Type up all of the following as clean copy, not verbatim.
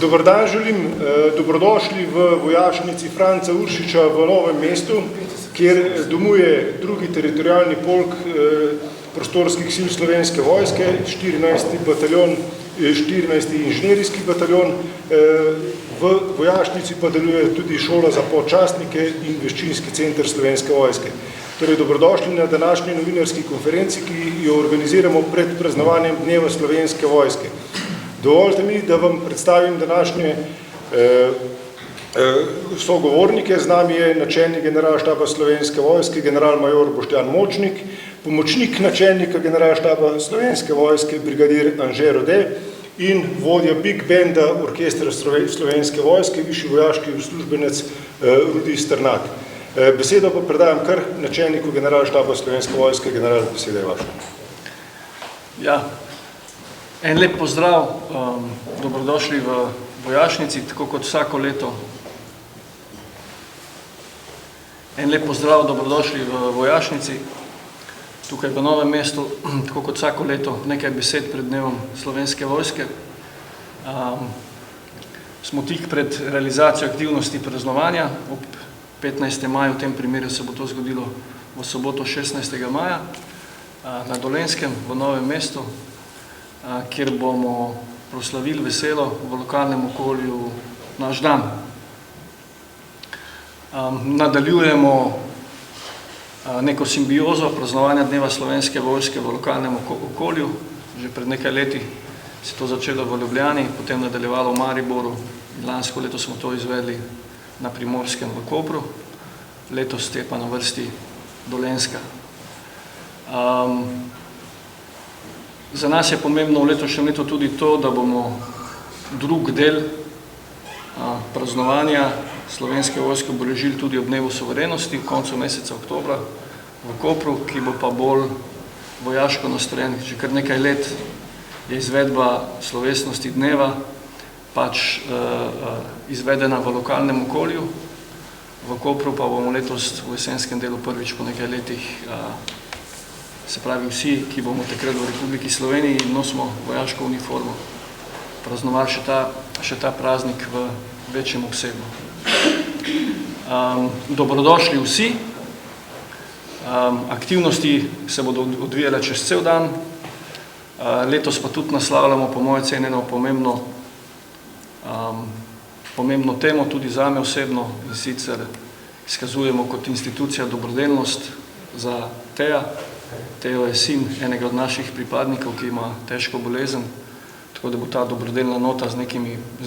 Dober dan želim, dobrodošli v vojašnici Franca Uršiča v Novem mestu, kjer domuje drugi teritorijalni polk prostorskih sil Slovenske vojske, 14. bataljon, 14. inženjerijski bataljon. V vojašnici pa deluje tudi šola za podčastnike in veščinski center Slovenske vojske. Torej, dobrodošli na današnji novinarski konferenci, ki jo organiziramo pred praznovanjem Dneva Slovenske vojske. Dovolite mi, da vam predstavim današnje sogovornike. Z nami je načelnik generalštaba Slovenske vojske, general-major Boštjan Močnik, pomočnik načelnika generalštaba Slovenske vojske, brigadir Anže Rode in vodja Big Banda orkestra Slovenske vojske, višji vojaški uslužbenec Rudi Strnak. Besedo pa predajam kar načelniku generalštaba Slovenske vojske. General, beseda je vaša. Ja. En lep pozdrav, dobrodošli v vojašnici, tako kot vsako leto. En lep pozdrav, dobrodošli v vojašnici, tukaj v Novem mestu, tako kot vsako leto, nekaj besed pred Dnevom Slovenske vojske. Smo tik pred realizacijo aktivnosti praznovanja, ob 15. maju, v tem primeru se bo to zgodilo v soboto 16. maja, na Dolenjskem v Novem mestu, kjer bomo proslavili veselo v lokalnem okolju naš dan. Nadaljujemo neko simbiozo praznovanja Dneva Slovenske vojske v lokalnem okolju. Že pred nekaj leti se to začelo v Ljubljani, potem nadaljevalo v Mariboru in lansko leto smo to izvedli na Primorskem v Kopru. Letos je pa na vrsti Dolenjska. Za nas je pomembno v letošnjem letu tudi to, da bomo drug del praznovanja Slovenske vojske obeležili tudi ob Dnevu suverenosti v koncu meseca oktobra v Kopru, ki bo pa bolj vojaško nastrojen. Že kar nekaj let je izvedba slovesnosti dneva pač izvedena v lokalnem okolju. V Kopru pa bomo letos v jesenskem delu prvič po nekaj letih, se pravi vsi, ki bomo takrat v Republiki Sloveniji in nosimo vojaško uniformo, praznovali še ta praznik v večjem obsegu. Dobrodošli vsi. Aktivnosti se bodo odvijale čez cel dan. Letos pa tudi naslavljamo po moje cenjeno pomembno temo, tudi zame osebno, in sicer izkazujemo kot institucija dobrodelnost za Teja. Tejo je sin enega od naših pripadnikov, ki ima težko bolezen, tako da bo ta dobrodelna nota z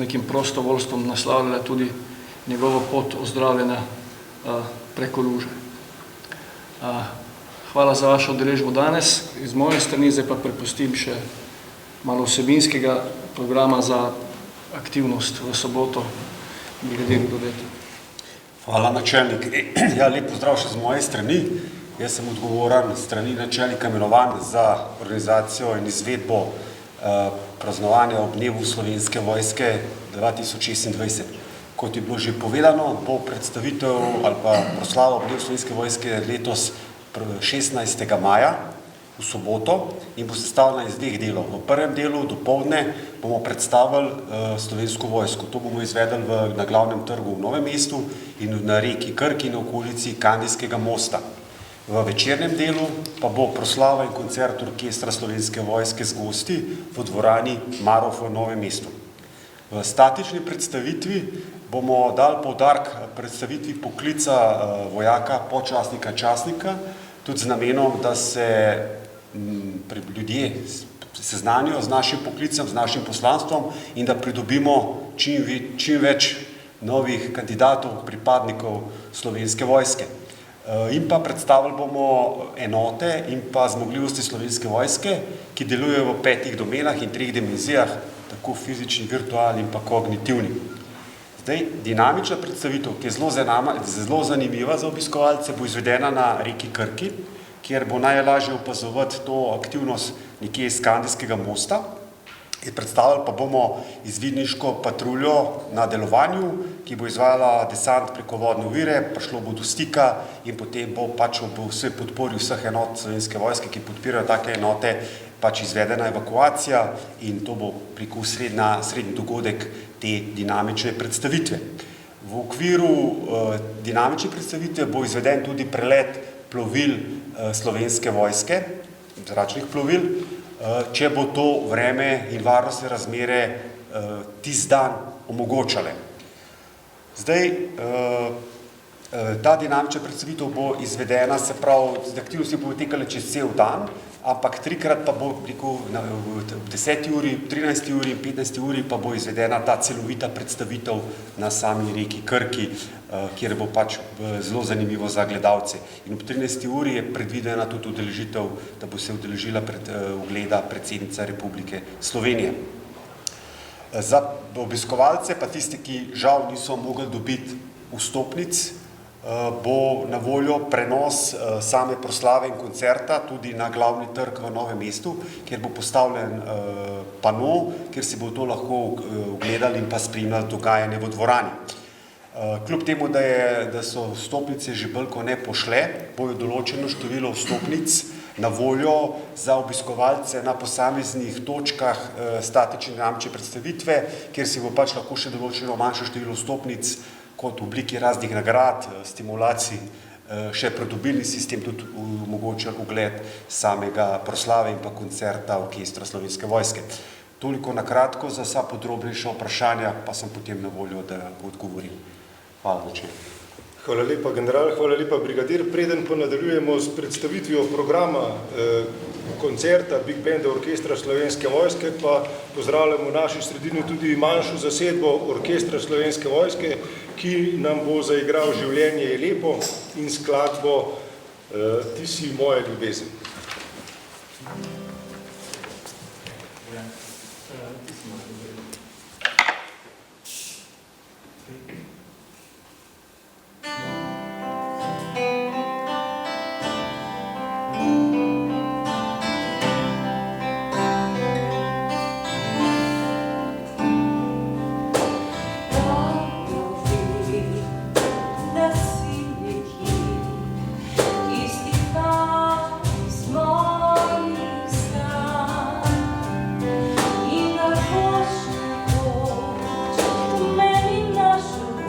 nekim prostovoljstvom naslavljala tudi njegovo pot ozdravljanja preko luže. Hvala za vašo udeležbo danes. Iz moje strani zdaj pa prepustim še malo vsebinskega programa za aktivnost v soboto. Brigadir Rode. Hvala, načelnik. Ja, lep pozdrav še z moje strani. Jaz sem odgovoren strani načelnika imenovan za organizacijo in izvedbo praznovanja ob Dnevu Slovenske vojske 2026. Kot je bilo že povedano, bo predstavitev ali pa proslava ob Dnevu Slovenske vojske letos 16. maja v soboto in bo sestavljena iz dveh delov. V prvem delu dopoldne bomo predstavili Slovensko vojsko. To bomo izvedli na glavnem trgu v Novem mestu in na reki Krki in okolici Kandijskega mosta. V večernem delu pa bo proslava in koncert orkestra Slovenske vojske z gosti v dvorani Marof v Novem mestu. V statični predstavitvi bomo dali poudarek predstavitvi poklica vojaka, podčastnika, častnika, tudi z namenom, da se ljudje seznanijo z našim poklicem, z našim poslanstvom in da pridobimo čim več novih kandidatov, pripadnikov Slovenske vojske. In pa predstavili bomo enote in pa zmogljivosti Slovenske vojske, ki delujejo v 5 domenah in 3 dimenzijah, tako fizični, virtualni in pa kognitivni. Zdaj, dinamična predstavitev, ki je zelo zanimiva za obiskovalce, bo izvedena na reki Krki, kjer bo najlažje opazovati to aktivnost nekje iz Kandijskega mosta. Predstavili pa bomo izvidniško patruljo na delovanju, ki bo izvajala desant preko vodne ovire, prišlo bo do stika in potem bo pač ob vsej podpori vseh enot Slovenske vojske, ki podpirajo take enote, pač izvedena evakuacija in to bo preko srednji dogodek te dinamične predstavitve. V okviru dinamične predstavitve bo izveden tudi prelet plovil Slovenske vojske, zračnih plovil, če bo to vreme in varnostne razmere tisti dan omogočale. Zdaj, ta dinamična predstavitev bo izvedena, se pravi, aktivnosti bo potekale čez cel dan, ampak trikrat pa bo v 10. uri, 13. uri in 15. uri pa bo izvedena ta celovita predstavitev na sami reki Krki, kjer bo pač zelo zanimivo za gledalce. In ob 13. uri je predvidena tudi udeležitev, da bo se udeležila ogleda predsednica Republike Slovenije. Za obiskovalce, pa tisti, ki žal niso mogli dobiti vstopnic, bo na voljo prenos same proslave in koncerta tudi na glavni trg v Novem mestu, kjer bo postavljen pano, kjer si bo to lahko ogledali in pa spremljali dogajanje v dvorani. Kljub temu, da so vstopnice že bolj kot ne pošle, bo določeno število vstopnic na voljo za obiskovalce na posameznih točkah statične dinamične predstavitve, kjer si bo pač lahko še določeno manjše število vstopnic kot v obliki raznih nagrad, stimulacij, še pridobilni sistem tudi omogočil ogled samega proslave in pa koncerta orkestra Slovenske vojske. Toliko na kratko, za vsa podrobnejša vprašanja pa sem potem na voljo, da odgovorim. Hvala večer. Hvala lepa, general, hvala lepa, brigadir. Preden pa nadaljujemo s predstavitvijo programa koncerta Big Banda orkestra Slovenske vojske, pa pozdravljamo v naši sredini tudi manjšo zasedbo orkestra Slovenske vojske, ki nam bo zaigral Življenje je lepo in skladbo Ti si moja ljubezen. Našu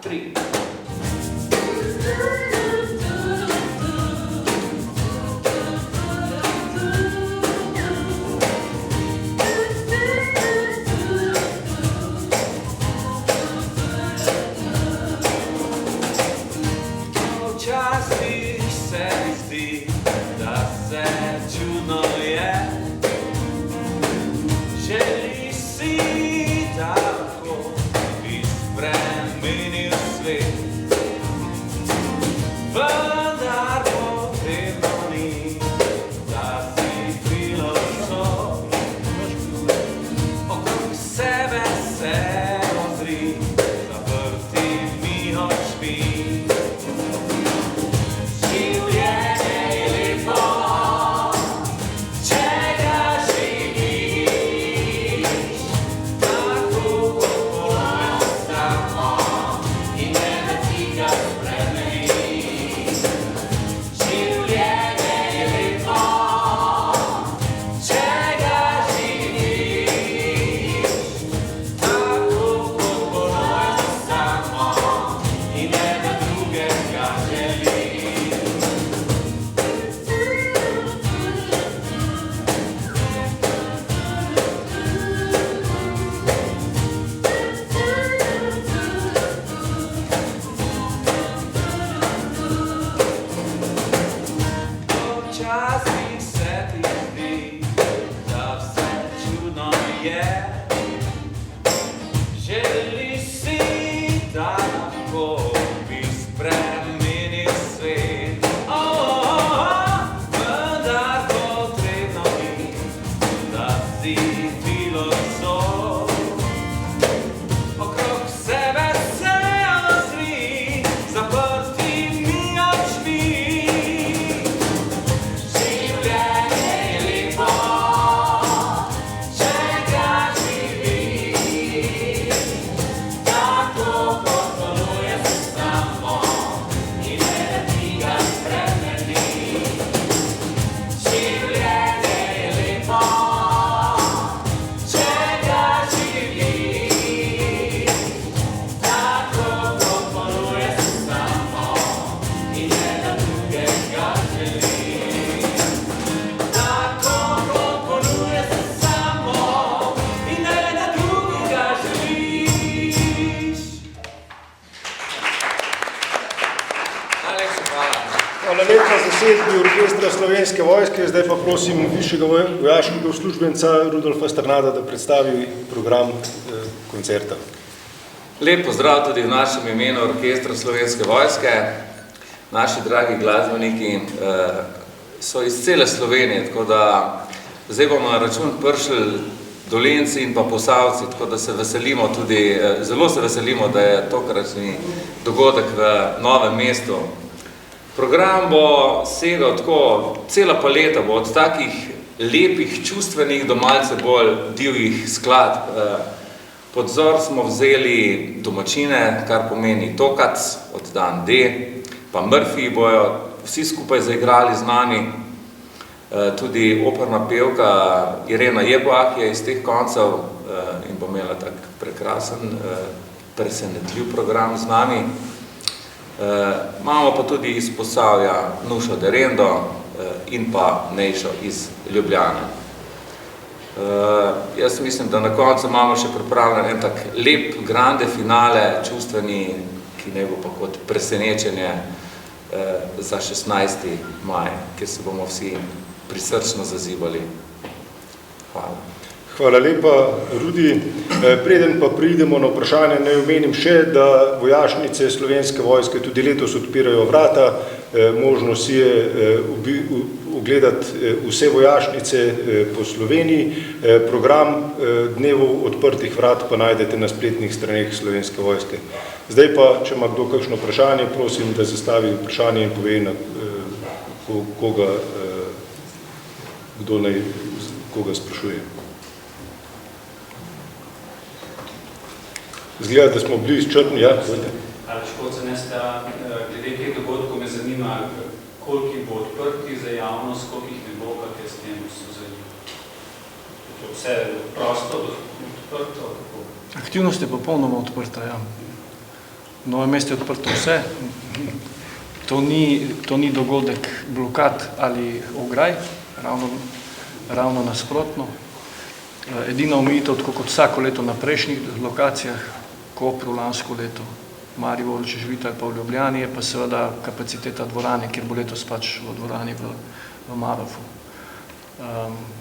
3. Včasih se mi zdi, da se čudno je. Želi si, da lahko bi spremenil svet, vendar potrebno ni, da si filozof. Okrog sebe se ozri, zaprtimi očmi. Včasih se ti zdi, da vse čudno je. Želi si, da lahko bi spremenil svet, vendar potrebno ni, da si filozof. Okrog sebe se ozri, zaprtimi očmi. Hvala lepa zasedbi Orkestra Slovenske vojske. Zdaj pa prosim višjega vojaškega uslužbenca Rudolfa Strnada, da predstavi program koncerta. Lep pozdrav tudi v našem imenu Orkestra Slovenske vojske. Naši dragi glasbeniki so iz cele Slovenije, tako da zdaj bomo na račun prišli Dolenci in pa Posavci, tako da se veselimo tudi, zelo se veselimo, da je tokratni dogodek v Novem mestu. Program bo segal tako, cela paleta bo od takih lepih, čustvenih do malce bolj divjih skladb. Pod vzor smo vzeli domačine, kar pomeni Tokac od Dan D, pa Murphy bojo vsi skupaj zaigrali z nami. Tudi operna pevka Irena Jeboah je iz teh koncev in bo imela tak prekrasen, presenetljiv program z nami. Imamo pa tudi iz Posavja Nušo Derendo in pa Nejšo iz Ljubljane. Jaz mislim, da na koncu imamo še pripravljen en tak lep, grande finale, čustveni, ki ne bo pa kot presenečenje za 16. maj, kjer se bomo vsi prisrčno zazibali. Hvala. Hvala lepa, Rudi. Preden pa pridemo na vprašanje, naj omenim še, da vojašnice Slovenske vojske tudi letos odpirajo vrata. Možno si je ogledati vse vojašnice po Sloveniji. Program dnevov odprtih vrat pa najdete na spletnih straneh Slovenske vojske. Zdaj pa, če ima kdo kakšno vprašanje, prosim, da zastavi vprašanje in pove, koga sprašuje. Zgleda, da smo bili izčrpni, ja? Glede teh dogodkov me zanima, koliko bo odprti za javnost, koliko ne bo, kak je s tem vse prosto, odprto? Aktivnost je popolnoma odprta, ja. Novo mesto je odprto vse. To ni dogodek blokad ali ograj, ravno nasprotno. Edina omejitev, tako kot vsako leto na prejšnjih lokacijah, Kopru lansko leto, Mariboru, če želite, ali pa v Ljubljani, je pa seveda kapaciteta dvorane, kjer bo letos pač v dvorani v Marofu.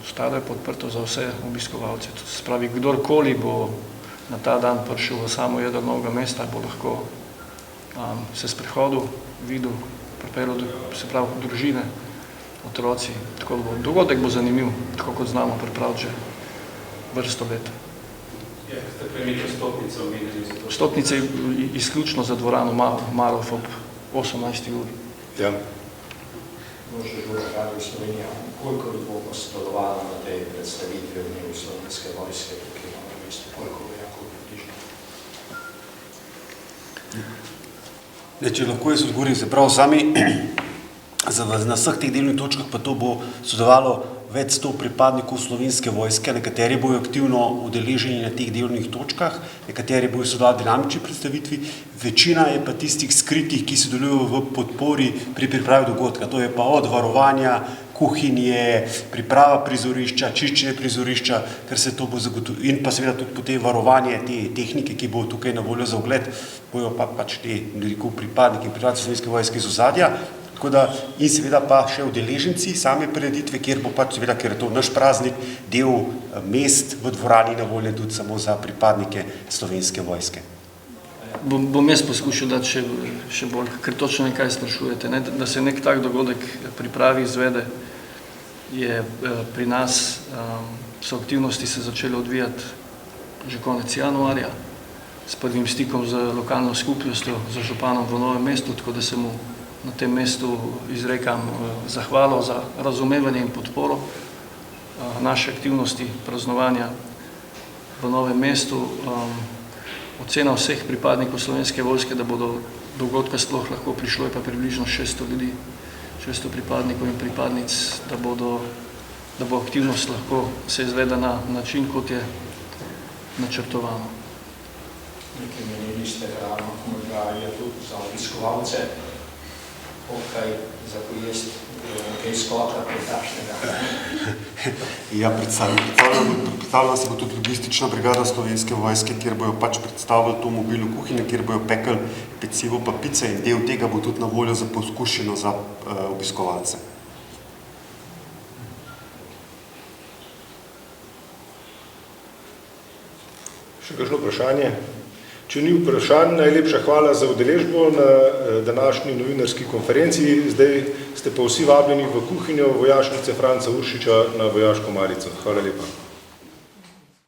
Ostalo je podprto za vse obiskovalce. To se pravi, kdorkoli bo na ta dan prišel v samo jedro Novega mesta, bo lahko se sprehodil, videl, pripeljal, se pravi, družine, otroci. Tako da dogodek bo zanimiv, tako kot znamo pripraviti že vrsto let. Ste premijali stopnice omenili za to? Stopnice izključno za dvorano Marof ob 18. uri. Ja. Možda druga Radio Slovenija, koliko bo posredovala na tej predstavitvi v dnevu Slovenske vojske, tukaj imamo mesto, koliko vojakov približno? Če lahko jaz odgovorim, se pravi sami, na vseh teh delovnih točkah pa to bo sodelovalo več 100 pripadnikov Slovenske vojske, nekateri bojo aktivno udeleženi na teh delovnih točkah, nekateri bojo sodelovali v dinamični predstavitvi, večina je pa tistih skritih, ki sodelujo v podpori pri pripravi dogodka. To je pa od varovanja, kuhinje, priprava prizorišča, čiščenje prizorišča, ker se to bo zagotovilo, in pa seveda tudi potem varovanje te tehnike, ki bo tukaj na voljo za ogled, bojo pa pač te pripadniki in pripadniki Slovenske vojske iz ozadja. Tako da, in seveda pa še udeleženci same prireditve, kjer bo pač seveda, ker je to naš praznik, del mest v dvorani na voljo tudi samo za pripadnike Slovenske vojske. Bom jaz poskušal dati še bolj, ker točno nekaj sprašujete, ne? Da se nek tak dogodek pripravi, izvede, je pri nas, so aktivnosti se začele odvijati že konec januarja, s prvim stikom z lokalno skupnostjo, z županom v Novem mestu, tako da se mu na tem mestu izrekam zahvalo za razumevanje in podporo naše aktivnosti praznovanja v Novem mestu. Ocena vseh pripadnikov Slovenske vojske, da bodo dogodka sploh lahko prišlo, je pa približno 600 ljudi, 600 pripadnikov in pripadnic, da bo aktivnost lahko se izvede na način, kot je načrtovano. Nekaj menili ste ravno, morda je tudi za obiskovalce, kaj za pojest, kaj skoka, kaj takšnega. Ja, predstavljala se bo tudi logistična brigada Slovenske vojske, kjer bojo pač predstavili to mobilno kuhinjo, kjer bojo pekli pecivo pa pice in del tega bo tudi na voljo za poskušino za obiskovalce. Še kakšno vprašanje? Če ni vprašanj, najlepša hvala za udeležbo na današnji novinarski konferenci. Zdaj ste pa vsi vabljeni v kuhinjo Vojašnice Franca Uršiča na Vojaško malico. Hvala lepa.